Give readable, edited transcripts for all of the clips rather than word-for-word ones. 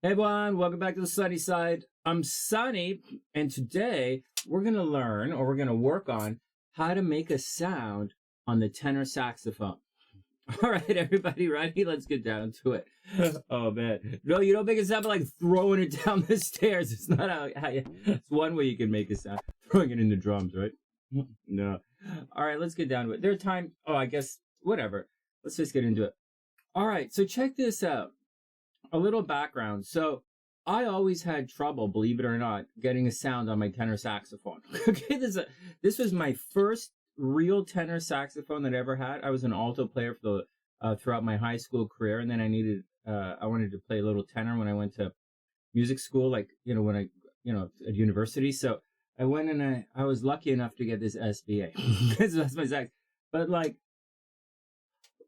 Hey everyone, welcome back to the sunny side. I'm Sunny, and today we're going to learn, or we're going to work on, how to make a sound on the tenor saxophone. All right, everybody, ready? Let's get down to it. Oh man, no, you don't make a sound by like throwing it down the stairs. It's not it's one way you can make a sound, throwing it in the drums, right? No. All right, let's get down to it. There are times. Oh, I guess whatever. Let's just get into it. All right, so check this out. A little background. So I always had trouble, believe it or not, getting a sound on my tenor saxophone. Okay, this was my first real tenor saxophone that I ever had. I was an alto player for throughout my high school career, and then I wanted to play a little tenor when I went to music school, like when I at university. So I went and I was lucky enough to get this SBA. That's my sax. But like,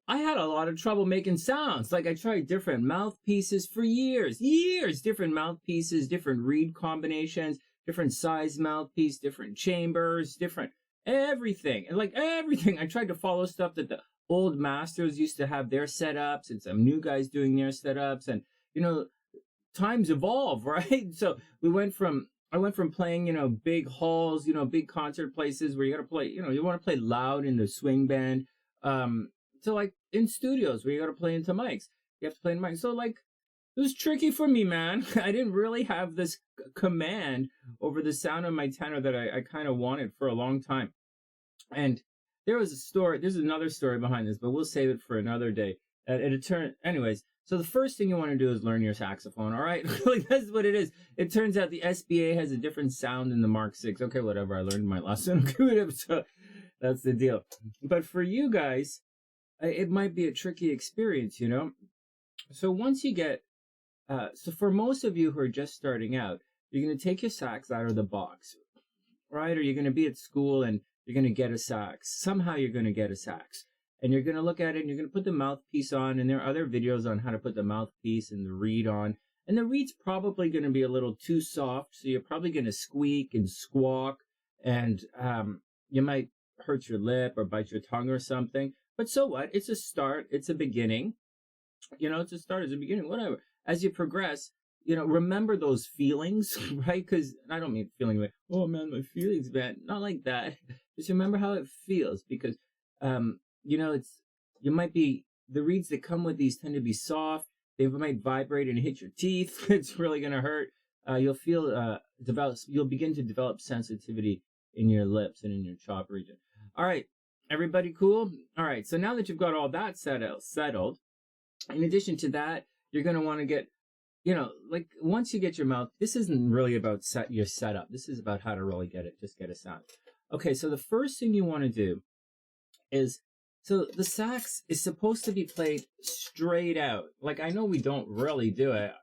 I had a lot of trouble making sounds. Like I tried different mouthpieces for years, different mouthpieces, different reed combinations, different size mouthpiece, different chambers, different everything. And like everything, I tried to follow stuff that the old masters used to have their setups and some new guys doing their setups. And, times evolve, right? So I went from playing, big halls, big concert places where you got to play, you want to play loud in the swing band. To like in studios where you got to play into mics. You have to play in mics. So like, it was tricky for me, man. I didn't really have this command over the sound of my tenor that I kind of wanted for a long time. And there's another story behind this, but we'll save it for another day. Anyways, so the first thing you want to do is learn your saxophone, all right? Like that's what it is. It turns out the SBA has a different sound than the Mark 6. Okay, whatever. I learned my lesson. So that's the deal. But for you guys, it might be a tricky experience, So once you get, so for most of you who are just starting out, you're going to take your sax out of the box, right? Or you're going to be at school and you're going to get a sax. Somehow you're going to get a sax. And you're going to look at it and you're going to put the mouthpiece on. And there are other videos on how to put the mouthpiece and the reed on. And the reed's probably going to be a little too soft. So you're probably going to squeak and squawk. And you might hurt your lip or bite your tongue or something. But so what? It's a start. It's a beginning. It's a start. It's a beginning. Whatever. As you progress, remember those feelings, right? Because I don't mean feeling like, oh man, my feelings bad. Not like that. Just remember how it feels because, the reeds that come with these tend to be soft. They might vibrate and hit your teeth. It's really going to hurt. You'll begin to develop sensitivity in your lips and in your chop region. All right. Everybody cool? All right. So now that you've got all that settled, in addition to that, you're going to want to get, like once you get your mouth, this isn't really about your setup. This is about how to really get a sound. Okay. So the first thing you want to do is, so the sax is supposed to be played straight out. Like I know we don't really do it.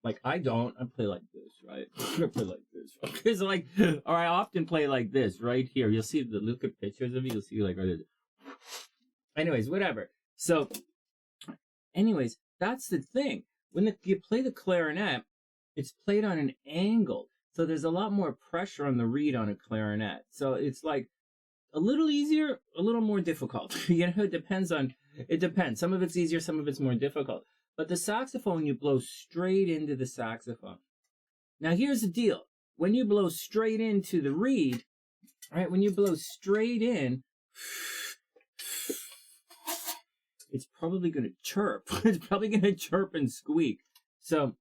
Like I play like this, right? I play like this. It's like, or I often play like this right here. You'll see look at pictures of me. You'll see like right there. Anyways, whatever. So, that's the thing. When you play the clarinet, it's played on an angle. So there's a lot more pressure on the reed on a clarinet. So it's like a little easier, a little more difficult. It depends. Some of it's easier, some of it's more difficult. But the saxophone, you blow straight into the saxophone. Now, here's the deal. When you blow straight into the reed, right, when you blow straight in, it's probably going to chirp. It's probably going to chirp and squeak. So,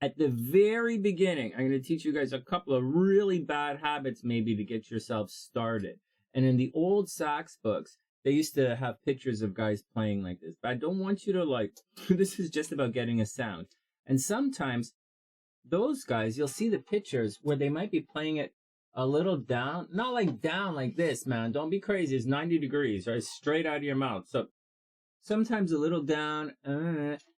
at the very beginning, I'm going to teach you guys a couple of really bad habits maybe to get yourself started. And in the old sax books, they used to have pictures of guys playing like this. But I don't want you to this is just about getting a sound. And sometimes those guys, you'll see the pictures where they might be playing it a little down. Not like down like this, man. Don't be crazy. It's 90 degrees, right? Straight out of your mouth. So sometimes a little down.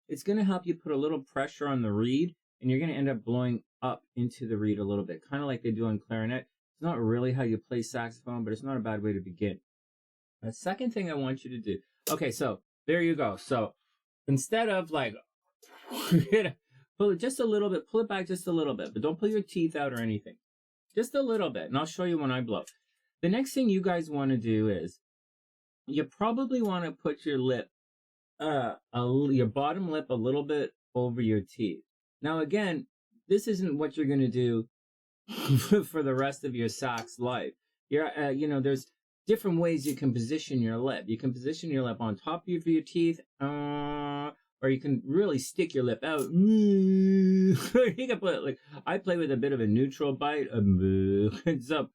It's going to help you put a little pressure on the reed. And you're going to end up blowing up into the reed a little bit. Kind of like they do on clarinet. It's not really how you play saxophone, but it's not a bad way to begin. The second thing I want you to do. Okay, so there you go. So instead of like, pull it just a little bit, pull it back just a little bit, but don't pull your teeth out or anything. Just a little bit, and I'll show you when I blow. The next thing you guys want to do is, you probably want to put your lip, your bottom lip a little bit over your teeth. Now, again, this isn't what you're going to do for the rest of your sax life. There's different ways you can position your lip. You can position your lip on top of your teeth, or you can really stick your lip out. You can put like I play with a bit of a neutral bite, and so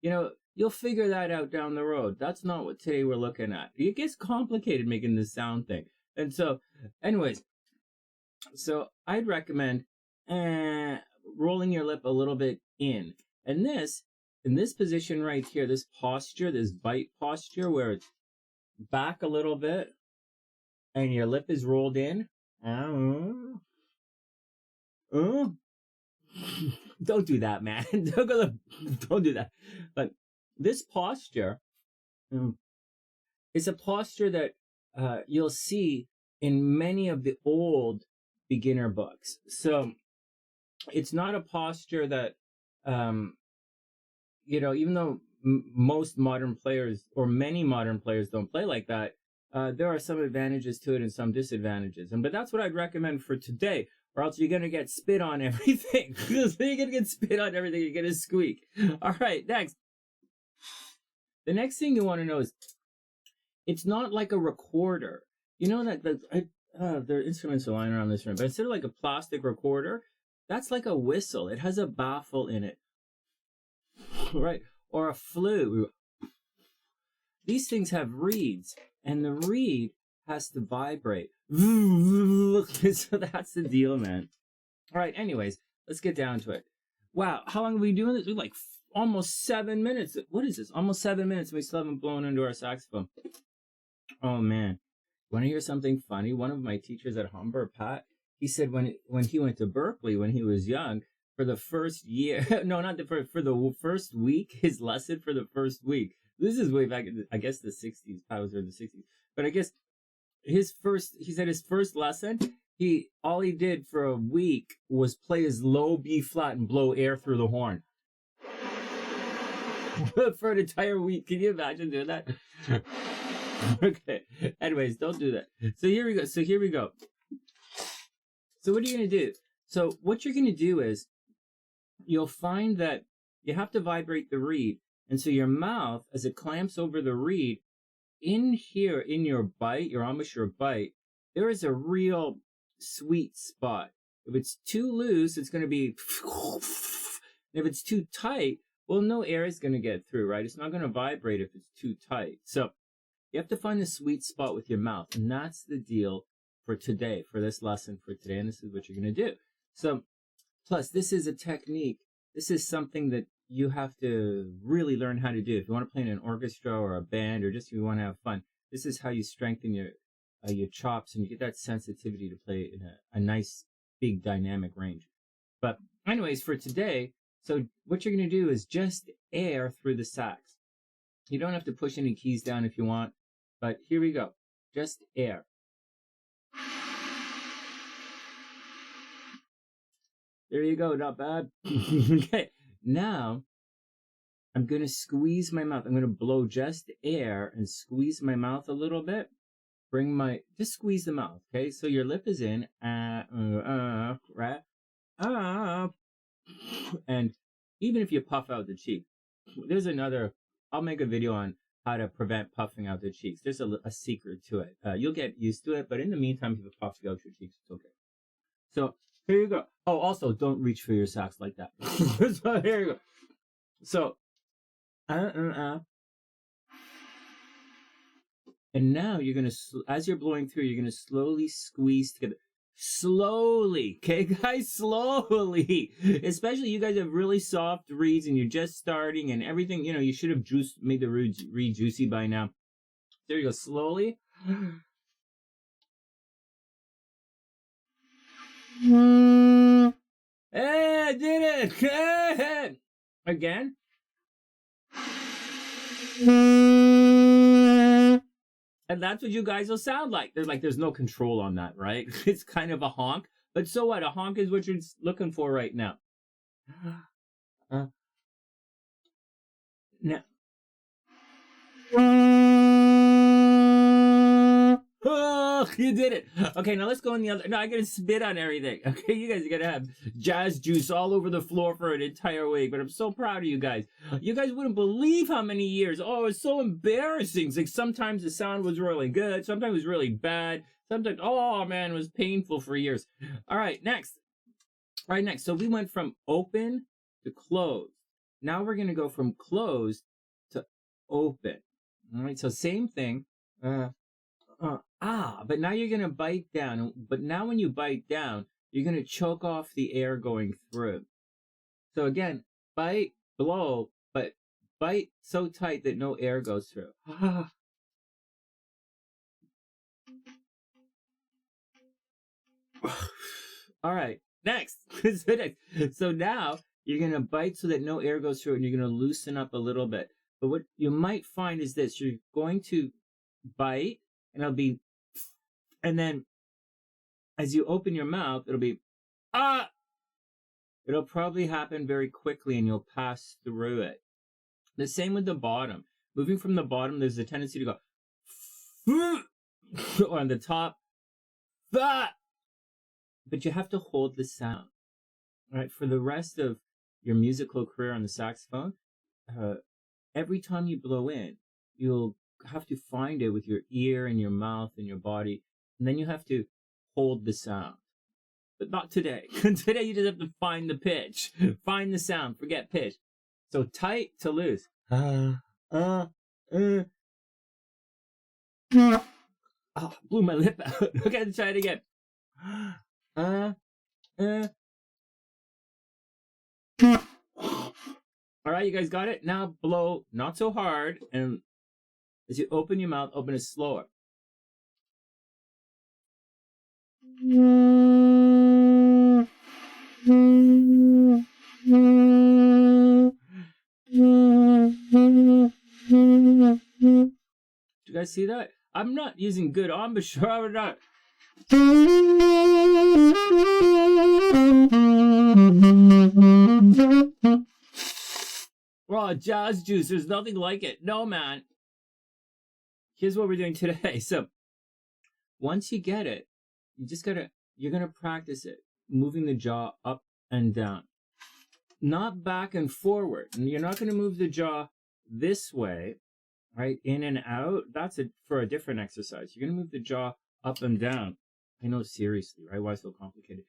you'll figure that out down the road. That's not what today we're looking at. It gets complicated making this sound thing, and so, anyways, so I'd recommend rolling your lip a little bit in, and in this position right here, this posture, this bite posture, where it's back a little bit and your lip is rolled in. Don't do that, man. Don't do that. But this posture is a posture that you'll see in many of the old beginner books. So it's not a posture that, even though most modern players or many modern players don't play like that, there are some advantages to it and some disadvantages. But that's what I'd recommend for today, or else you're going to get spit on everything. You're going to get spit on everything. You're going to squeak. All right, next. The next thing you want to know is it's not like a recorder. You know that there are instruments are lying around this room, but instead of like a plastic recorder, that's like a whistle. It has a baffle in it. Right? Or a flute. These things have reeds, and the reed has to vibrate. So that's the deal, man. All right, anyways, let's get down to it. Wow, how long have we been doing this? We're like almost 7 minutes. What is this? Almost 7 minutes, and we still haven't blown into our saxophone. Oh, man. Want to hear something funny? One of my teachers at Humber, Pat, he said when he went to Berkeley when he was young, for the first year, no, not the first, for the first week, his lesson for the first week. This is way back in, I guess, the 60s. I was in the 60s. But I guess he said his first lesson, all he did for a week was play his low B flat and blow air through the horn. For an entire week. Can you imagine doing that? Okay. Anyways, don't do that. So here we go. So what are you going to do? So what you're going to do is you'll find that you have to vibrate the reed. And so your mouth, as it clamps over the reed, in here, in your bite, your embouchure bite, there is a real sweet spot. If it's too loose, it's going to be... If it's too tight, well, no air is going to get through, right? It's not going to vibrate if it's too tight. So you have to find the sweet spot with your mouth. And that's the deal for today, for this lesson for today. And this is what you're going to do. So, plus, this is a technique. This is something that you have to really learn how to do. If you want to play in an orchestra or a band, or just if you want to have fun, this is how you strengthen your chops and you get that sensitivity to play in a nice, big, dynamic range. But anyways, for today, so what you're going to do is just air through the sax. You don't have to push any keys down if you want, but here we go. Just air. There you go, not bad. Okay, now I'm going to squeeze my mouth. I'm going to blow just air and squeeze my mouth a little bit. Just squeeze the mouth, okay? So your lip is in, right? And even if you puff out the cheek, I'll make a video on how to prevent puffing out the cheeks. There's a secret to it. You'll get used to it, but in the meantime, if you puff out your cheeks, it's okay. So here you go. Oh, also, don't reach for your sax like that. So here you go. So, and now you're going to, as you're blowing through, you're going to slowly squeeze together. Slowly, okay, guys, slowly. Especially you guys have really soft reeds and you're just starting and everything, you should have made the reed juicy by now. There you go, slowly. Hey, I did it! Hey! Again. And that's what you guys will sound like. There's no control on that, right? It's kind of a honk. But so what? A honk is what you're looking for right now. Now. Well, you did it. Okay, now let's go in the other. No, I gotta spit on everything. Okay, you guys are gonna have jazz juice all over the floor for an entire week. But I'm so proud of you guys. You guys wouldn't believe how many years. Oh, it's so embarrassing. It's like sometimes the sound was really good, sometimes it was really bad. Sometimes, oh man, it was painful for years. All right, next. All right, next. So we went from open to closed. Now we're gonna go from closed to open. All right, so same thing. But now you're gonna bite down. But now when you bite down, you're gonna choke off the air going through. So again, bite, blow, but bite so tight that no air goes through. All right, next. So now you're gonna bite so that no air goes through, and you're gonna loosen up a little bit. But what you might find is this: you're going to bite, and it'll be, and then as you open your mouth, it'll be, ah! It'll probably happen very quickly, and you'll pass through it. The same with the bottom. Moving from the bottom, there's a tendency to go, or on the top, but you have to hold the sound. All right, for the rest of your musical career on the saxophone, every time you blow in, you'll have to find it with your ear and your mouth and your body, and then you have to hold the sound. But not today. Today you just have to find the pitch, find the sound, forget pitch. So tight to loose. Oh, blew my lip out. Okay, let's try it again. All right, you guys got it? Now blow not so hard, and as you open your mouth, open it slower. Do you guys see that? I'm not using good embouchure or not. Oh, jazz juice. There's nothing like it. No, man. Here's what we're doing today. So once you get it, you're going to practice it. Moving the jaw up and down. Not back and forward. And you're not going to move the jaw this way, right? In and out. That's it for a different exercise. You're going to move the jaw up and down. I know, seriously, right? Why so complicated?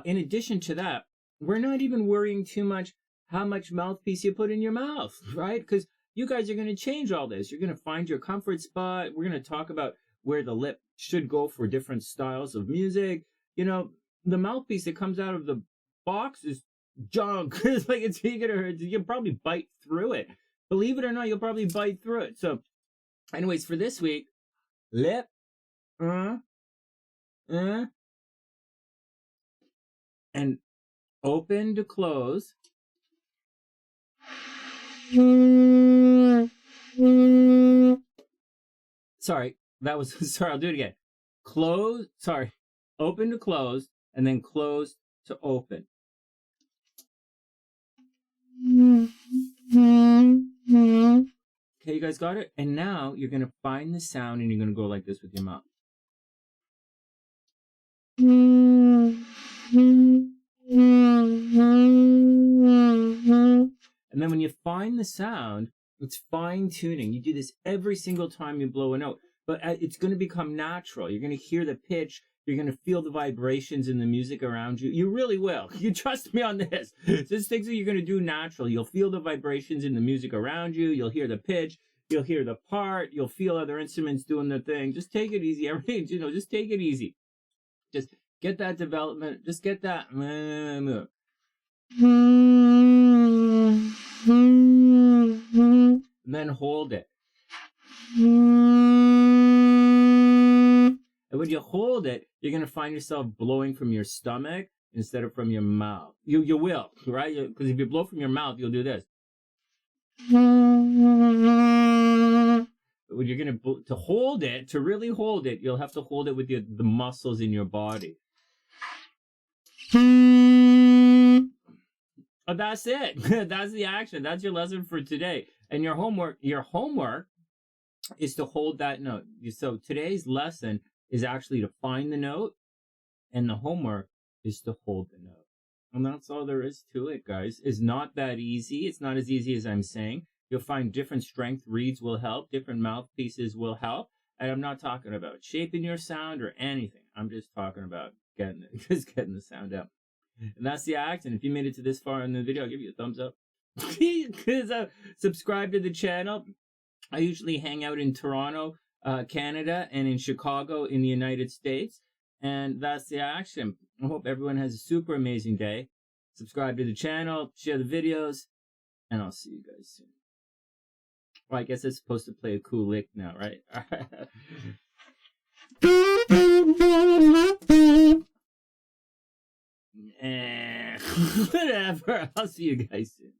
In addition to that, we're not even worrying too much how much mouthpiece you put in your mouth, right? Because you guys are going to change all this. You're going to find your comfort spot. We're going to talk about where the lip should go for different styles of music. You know, the mouthpiece that comes out of the box is junk. It's like you'll probably bite through it. Believe it or not, you'll probably bite through it. So, anyways, for this week, lip, and open to close. Sorry, I'll do it again. Open to close, and then close to open. Okay, you guys got it? And now you're going to find the sound, and you're going to go like this with your mouth. And then when you find the sound, it's fine tuning. You do this every single time you blow a note, but it's going to become natural. You're going to hear the pitch. You're going to feel the vibrations in the music around you. You really will. You trust me on this. This things that you're going to do natural. You'll feel the vibrations in the music around you. You'll hear the pitch. You'll hear the part. You'll feel other instruments doing their thing. Just take it easy. Everything, just take it easy. Just get that development. Just get that. And then hold it. And when you hold it, you're going to find yourself blowing from your stomach instead of from your mouth. You will, right? Because if you blow from your mouth, you'll do this. But when you're going to really hold it, you'll have to hold it with the muscles in your body. Oh, that's it. That's the action. That's your lesson for today. And your homework is to hold that note. So today's lesson is actually to find the note, and the homework is to hold the note. And that's all there is to it, guys. It's not that easy. It's not as easy as I'm saying. You'll find different strength reeds will help, different mouthpieces will help. And I'm not talking about shaping your sound or anything. I'm just talking about getting the sound out. And that's the act. And if you made it to this far in the video, I'll give you a thumbs up. Because subscribe to the channel. I usually hang out in Toronto, Canada, and in Chicago in the United States. And that's the action. I hope everyone has a super amazing day. Subscribe to the channel, share the videos, and I'll see you guys soon. Well, I guess it's supposed to play a cool lick now, right? Whatever. I'll see you guys soon.